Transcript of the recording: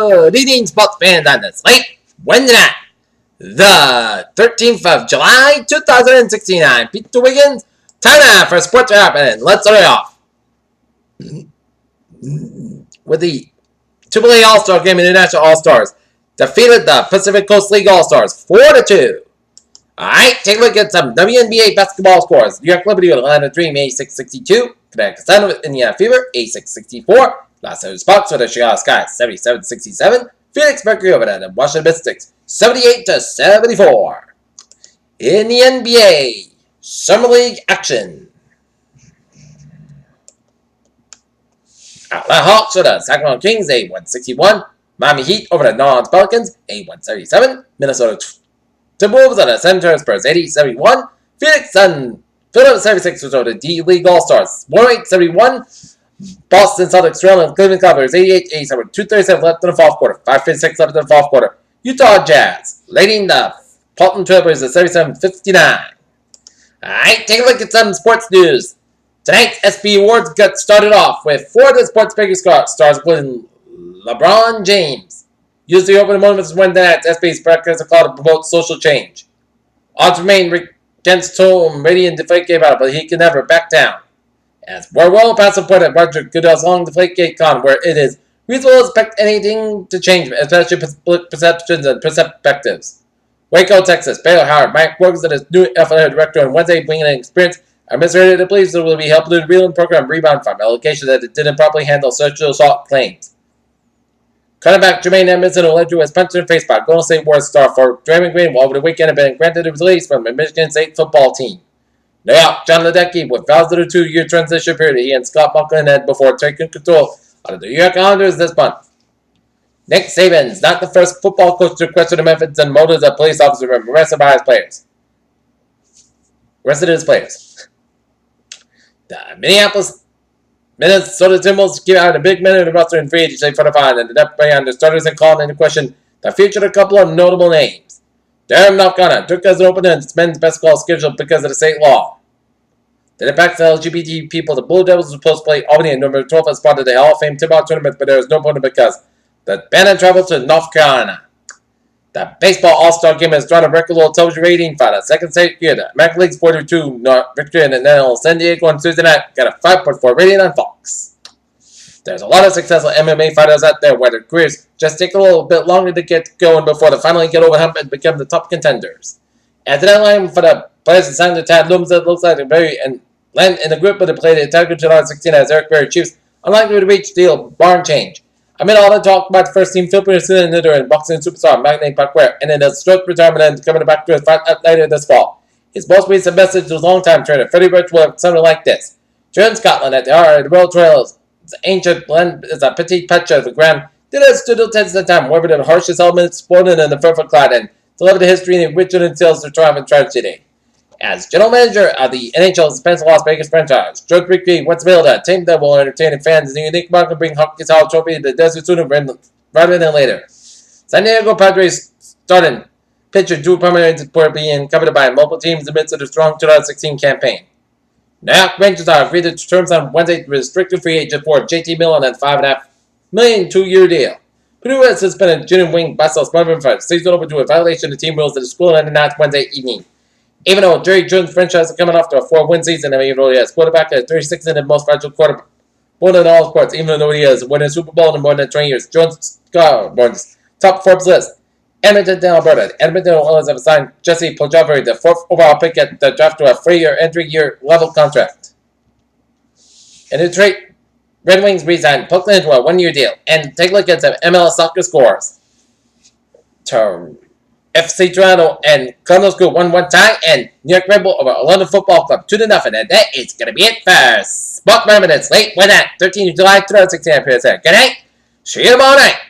Good evening, sports fans on this late Wednesday night, the 13th of July, 2016. I'm Peter Wiggins. Time now for Sports Wrap, and let's start it off with the AAA All-Star Game. International All-Stars defeated the Pacific Coast League All-Stars 4-2. Alright, take a look at some WNBA basketball scores. New York Liberty with Atlanta Dream, 86-62. Connecticut Sun with Indiana Fever, 86-64. Los Angeles Sparks with the Chicago Sky, 77-67. Phoenix Mercury over the Washington Mystics, 78-74. In the NBA, Summer League action. Atlanta Hawks with the Sacramento Kings, 81-61. Miami Heat over the New Orleans Pelicans, 81-77. Minnesota Timberwolves and the San Antonio Spurs, 80-71. Phoenix Sun, Philadelphia 76ers over the D-League All-Stars, 108-71. Boston Celtics trailing Cleveland Cavaliers, 88-87. 2:37 left in the fourth quarter. 5:56 left in the fourth quarter. Utah Jazz leading the Portland Trailblazers, 77-59. Alright, take a look at some sports news. Tonight's SB Awards got started off with 4 of the sports biggest stars, including LeBron James. Used the opening moments Wednesday night's SB's broadcast call to promote social change. Odds remain against Tom Brady and Deflategate battle, but he can never back down. As we're well past the point at Roger Goodell's long Deflategate con, where it is reasonable to expect anything to change, especially perceptions and perspectives. Waco, Texas. Baylor Howard. Mike Wilkins and his new FLA director on Wednesday bringing an experience administrator to police that will be helping the real program rebound from allegations that it didn't properly handle sexual assault claims. Cornerback Jermaine Edmondson allegedly was punched in the face by Golden State Warriors star for Draymond Green, while over the weekend had been granted a release from the Michigan State football team. New York, John Ledecky with vows of the 2-year transition period he and Scott Buckland had before taking control of the New York Islanders this month. Nick Saban's not the first football coach to question the methods and motives of police officers and arrested his players. The Minnesota Timberwolves give out a big minute of roster in free agency for the fine and the depth beyond the starters and calling into question the future of a couple of notable names. Darren Malkana took as an opener in men's basketball schedule because of the state law. The impact of LGBT people, the Blue Devils were supposed to play Albany and number 12 as part of the Hall of Fame tip-out tournament, but there was no opponent because the band traveled to North Carolina. The baseball all-star game has drawn a record low television rating for the second straight year. The American League's 42 victory in the San Diego on Tuesday night got a 5.4 rating on Fox. There's a lot of successful MMA fighters out there where their careers just take a little bit longer to get going before they finally get over the hump and become the top contenders. As the deadline for the players to sign the Tad looms, it looks like they're very and land in the group, but they play the Tiger July 16 as Eric Berry Chiefs, unlikely to reach deal barn change. Amid all the talk about the first team Philippine hitter and boxing superstar Magnate Pacquiao, and in a short retirement and coming back to his fight later this fall. His most recent message to his longtime trainer, Freddie Birch, will have something like this. Here in Scotland, at the heart of the World Trails, the ancient land is a petite patch of the ground that has stood the test of time, wherever the harshest elements exploded in the perfect cloud, and delivered the history in which it entails the triumph and tragedy. As general manager of the NHL's Spencer Las Vegas franchise, George Brickley wants to build a team that will entertain fans in a unique market and bring hockey's Hall trophy to the desert sooner rather than later. San Diego Padres starting pitcher Drew Pomeranz were being coveted by multiple teams in the midst of the strong 2016 campaign. New York Rangers are agreed to terms on Wednesday to restricted free agent for JT Miller and $5.5 million 2-year deal. Purdue has suspended junior wing Bassel Smotherman for season overdue a violation of team rules at the school and announced Wednesday evening. Even though Jerry Jones' franchise is coming off to a 4-win season, and even though he has quarterback at 36 and the most fragile quarterback more than all sports, even though he has won a Super Bowl in more than 20 years, Jones Jones top Forbes list. Edmonton, Alberta. Edmonton Oilers have assigned Jesse Puljuvery, the 4th overall pick at the draft, to a 3-year entry-year level contract. In Detroit, Red Wings re-signed Puckland into a 1-year deal. And take a look at some MLS soccer scores. FC Toronto and Columbus Crew 1-1 tie, and New York Red Bull over London Football Club 2-0. And that is going to be it for Sport Minutes late. When at 13th July 2016. Good night. See you tomorrow night.